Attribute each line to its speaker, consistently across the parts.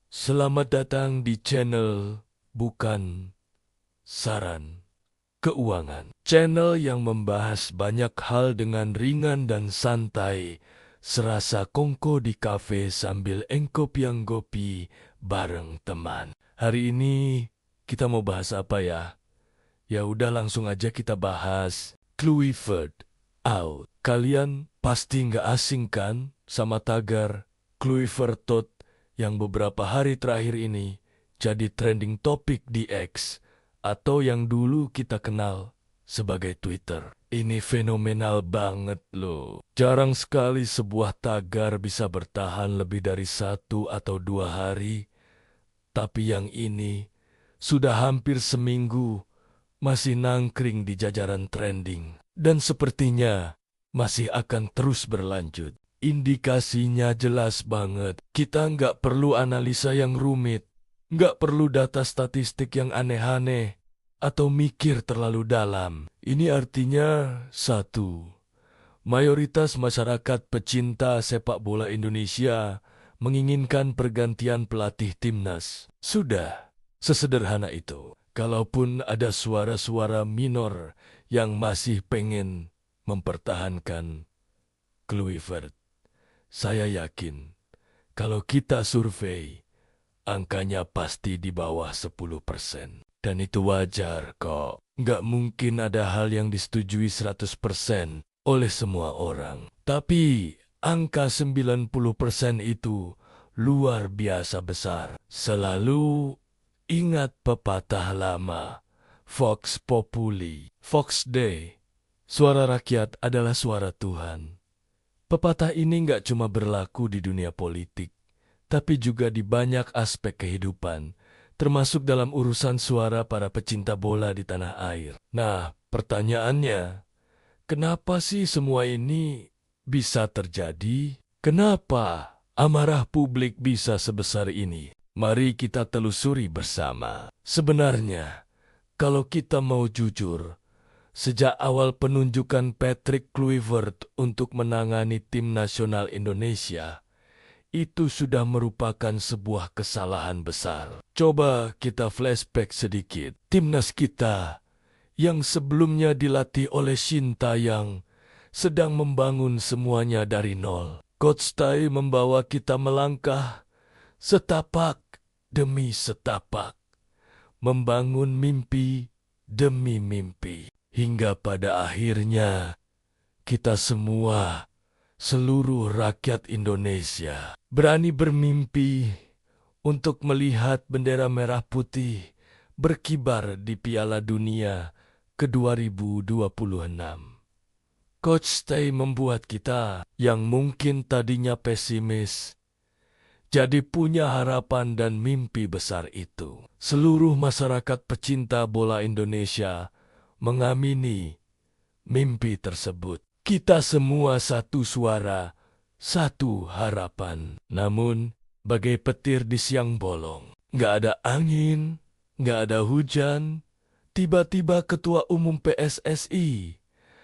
Speaker 1: Selamat datang di channel Bukan Saran Keuangan. Channel yang membahas banyak hal dengan ringan dan santai, serasa kongko di kafe sambil engkopiang gopi bareng teman. Hari ini kita mau bahas apa ya? Ya udah langsung aja kita bahas Kluivert out. Kalian pasti nggak asing kan sama tagar Kluivert tot yang beberapa hari terakhir ini jadi trending topik di X atau yang dulu kita kenal sebagai Twitter. Ini fenomenal banget loh. Jarang sekali sebuah tagar bisa bertahan lebih dari 1 atau 2 hari, tapi yang ini sudah hampir seminggu masih nangkring di jajaran trending. Dan sepertinya masih akan terus berlanjut. Indikasinya jelas banget. Kita nggak perlu analisa yang rumit. Nggak perlu data statistik yang aneh-aneh. Atau mikir terlalu dalam. Ini artinya satu, mayoritas masyarakat pecinta sepak bola Indonesia menginginkan pergantian pelatih timnas. Sudah, sesederhana itu. Kalaupun ada suara-suara minor yang masih pengen mempertahankan Kluivert, saya yakin kalau kita survei, angkanya pasti di bawah 10%. Dan itu wajar kok. Nggak mungkin ada hal yang disetujui 100% oleh semua orang. Tapi angka 90% itu luar biasa besar. Selalu ingat pepatah lama, Vox Populi, Vox Dei, suara rakyat adalah suara Tuhan. Pepatah ini nggak cuma berlaku di dunia politik, tapi juga di banyak aspek kehidupan, termasuk dalam urusan suara para pecinta bola di tanah air. Nah, pertanyaannya, kenapa sih semua ini bisa terjadi? Kenapa amarah publik bisa sebesar ini? Mari kita telusuri bersama. Sebenarnya, kalau kita mau jujur, sejak awal penunjukan Patrick Kluivert untuk menangani tim nasional Indonesia, itu sudah merupakan sebuah kesalahan besar. Coba kita flashback sedikit. Timnas kita yang sebelumnya dilatih oleh Shin Tae-yong sedang membangun semuanya dari nol. Coach Tae membawa kita melangkah setapak demi setapak, membangun mimpi demi mimpi, hingga pada akhirnya kita semua, seluruh rakyat Indonesia, berani bermimpi untuk melihat bendera merah putih berkibar di Piala Dunia ke-2026. Coach Tae membuat kita yang mungkin tadinya pesimis jadi punya harapan dan mimpi besar itu. Seluruh masyarakat pecinta bola Indonesia mengamini mimpi tersebut. Kita semua satu suara, satu harapan. Namun, bagai petir di siang bolong, nggak ada angin, nggak ada hujan, tiba-tiba Ketua Umum PSSI,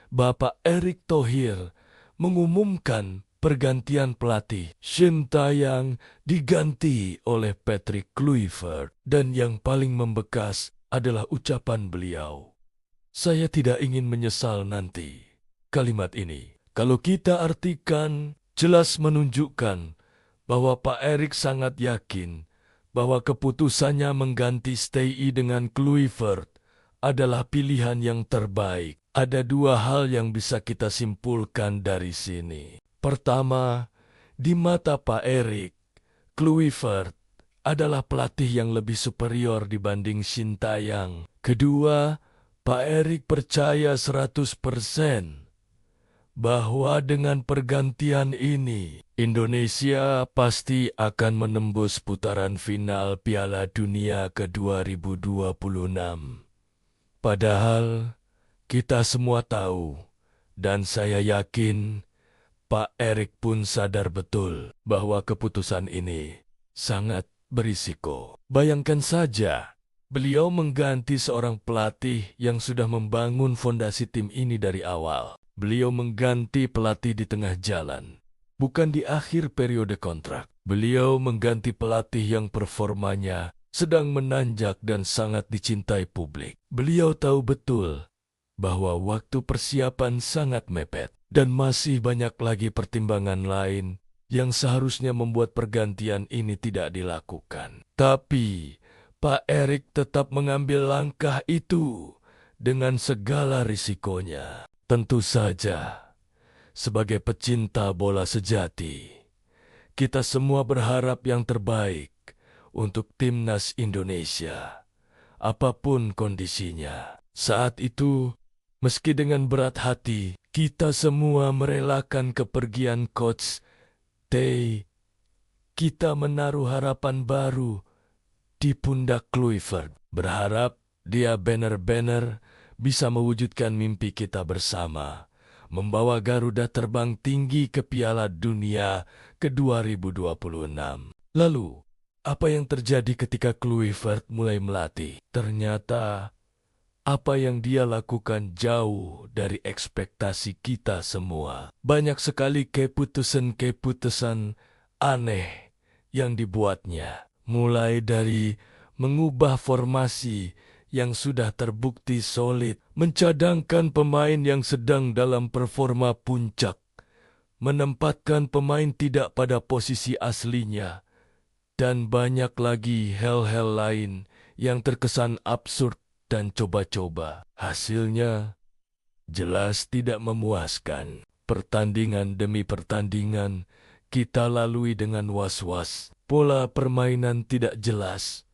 Speaker 1: Bapak Erick Thohir, mengumumkan pergantian pelatih. Shin Tae-yong diganti oleh Patrick Kluivert. Dan yang paling membekas adalah ucapan beliau, "Saya tidak ingin menyesal nanti." Kalimat ini, kalau kita artikan, jelas menunjukkan bahwa Pak Erick sangat yakin bahwa keputusannya mengganti Stay dengan Kluivert adalah pilihan yang terbaik. Ada dua hal yang bisa kita simpulkan dari sini. Pertama, di mata Pak Erick, Kluivert adalah pelatih yang lebih superior dibanding Shin Tae-yong. Kedua, Pak Erick percaya 100% bahwa dengan pergantian ini, Indonesia pasti akan menembus putaran final Piala Dunia ke-2026. Padahal, kita semua tahu, dan saya yakin Pak Erick pun sadar betul bahwa keputusan ini sangat berisiko. Bayangkan saja, beliau mengganti seorang pelatih yang sudah membangun fondasi tim ini dari awal. Beliau mengganti pelatih di tengah jalan, bukan di akhir periode kontrak. Beliau mengganti pelatih yang performanya sedang menanjak dan sangat dicintai publik. Beliau tahu betul bahwa waktu persiapan sangat mepet dan masih banyak lagi pertimbangan lain yang seharusnya membuat pergantian ini tidak dilakukan. Tapi Pak Erik tetap mengambil langkah itu dengan segala risikonya. Tentu saja, sebagai pecinta bola sejati, kita semua berharap yang terbaik untuk timnas Indonesia, apapun kondisinya. Saat itu, meski dengan berat hati, kita semua merelakan kepergian Coach Tay. Kita menaruh harapan baru di pundak Kluivert, berharap dia benar-benar bisa mewujudkan mimpi kita bersama, membawa Garuda terbang tinggi ke Piala Dunia ke 2026. Lalu, apa yang terjadi ketika Kluivert mulai melatih? Ternyata, apa yang dia lakukan jauh dari ekspektasi kita semua. Banyak sekali keputusan-keputusan aneh yang dibuatnya. Mulai dari mengubah formasi yang sudah terbukti solid, mencadangkan pemain yang sedang dalam performa puncak, menempatkan pemain tidak pada posisi aslinya, dan banyak lagi hal-hal lain yang terkesan absurd dan coba-coba. Hasilnya jelas tidak memuaskan. Pertandingan demi pertandingan kita lalui dengan was-was. Pola permainan tidak jelas.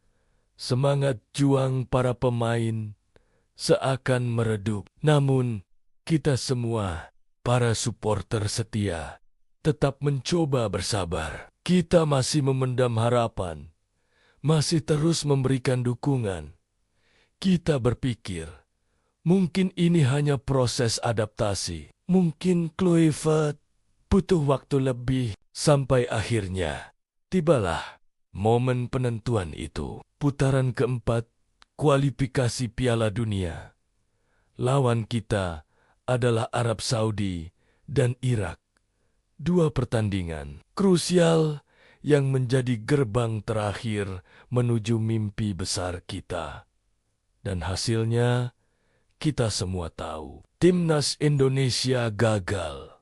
Speaker 1: Semangat juang para pemain seakan meredup. Namun, kita semua, para supporter setia, tetap mencoba bersabar. Kita masih memendam harapan, masih terus memberikan dukungan. Kita berpikir, mungkin ini hanya proses adaptasi. Mungkin Kluivert butuh waktu lebih. Sampai akhirnya, tibalah momen penentuan itu. Putaran keempat, kualifikasi Piala Dunia. Lawan kita adalah Arab Saudi dan Irak. Dua pertandingan krusial yang menjadi gerbang terakhir menuju mimpi besar kita. Dan hasilnya, kita semua tahu. Timnas Indonesia gagal.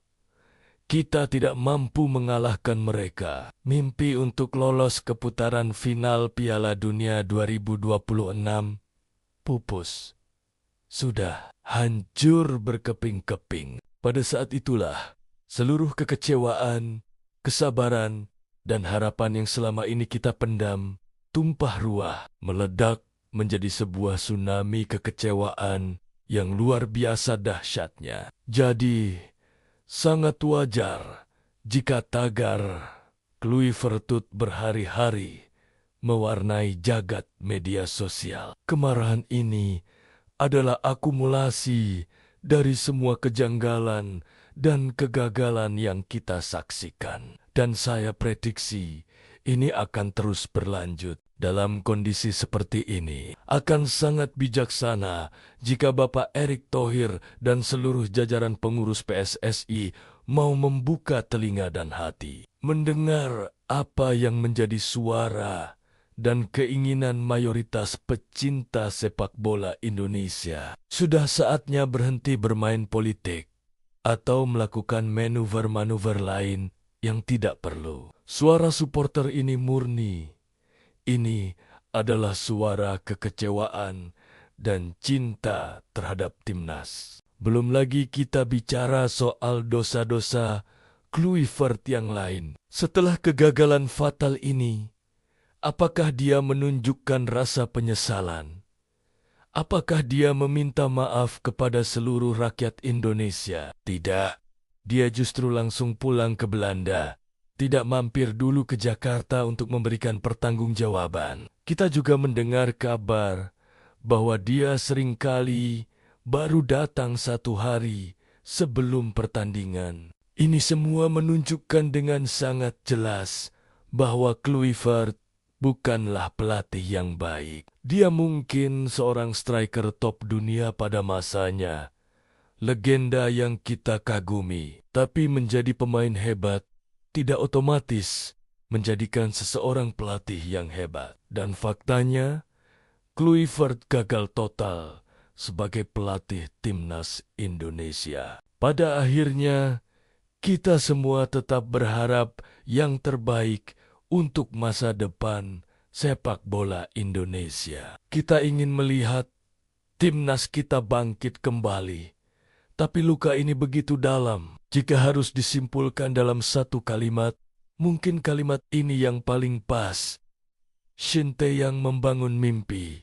Speaker 1: Kita tidak mampu mengalahkan mereka. Mimpi untuk lolos ke putaran final Piala Dunia 2026 pupus. Sudah hancur berkeping-keping. Pada saat itulah, seluruh kekecewaan, kesabaran, dan harapan yang selama ini kita pendam, tumpah ruah, meledak menjadi sebuah tsunami kekecewaan yang luar biasa dahsyatnya. Jadi, sangat wajar jika tagar Kluivert berhari-hari mewarnai jagat media sosial. Kemarahan ini adalah akumulasi dari semua kejanggalan dan kegagalan yang kita saksikan. Dan saya prediksi ini akan terus berlanjut. Dalam kondisi seperti ini, akan sangat bijaksana jika Bapak Erick Thohir dan seluruh jajaran pengurus PSSI mau membuka telinga dan hati, mendengar apa yang menjadi suara dan keinginan mayoritas pecinta sepak bola Indonesia. Sudah saatnya berhenti bermain politik atau melakukan manuver-manuver lain yang tidak perlu. Suara supporter ini murni. Ini adalah suara kekecewaan dan cinta terhadap timnas. Belum lagi kita bicara soal dosa-dosa Kluivert yang lain. Setelah kegagalan fatal ini, apakah dia menunjukkan rasa penyesalan? Apakah dia meminta maaf kepada seluruh rakyat Indonesia? Tidak. Dia justru langsung pulang ke Belanda. Tidak mampir dulu ke Jakarta untuk memberikan pertanggungjawaban. Kita juga mendengar kabar bahwa dia seringkali baru datang 1 hari sebelum pertandingan. Ini semua menunjukkan dengan sangat jelas bahwa Kluivert bukanlah pelatih yang baik. Dia mungkin seorang striker top dunia pada masanya, legenda yang kita kagumi, tapi menjadi pemain hebat tidak otomatis menjadikan seseorang pelatih yang hebat. Dan faktanya, Kluivert gagal total sebagai pelatih timnas Indonesia. Pada akhirnya, kita semua tetap berharap yang terbaik untuk masa depan sepak bola Indonesia. Kita ingin melihat timnas kita bangkit kembali, tapi luka ini begitu dalam. Jika harus disimpulkan dalam satu kalimat, mungkin kalimat ini yang paling pas. Shin Tae-yong membangun mimpi,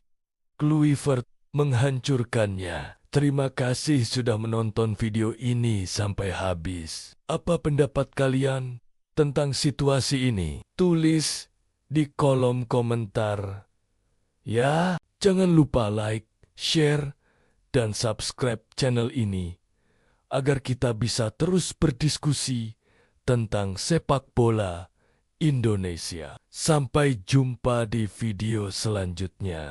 Speaker 1: Kluivert menghancurkannya. Terima kasih sudah menonton video ini sampai habis. Apa pendapat kalian tentang situasi ini? Tulis di kolom komentar. Ya, jangan lupa like, share, dan subscribe channel ini agar kita bisa terus berdiskusi tentang sepak bola Indonesia. Sampai jumpa di video selanjutnya.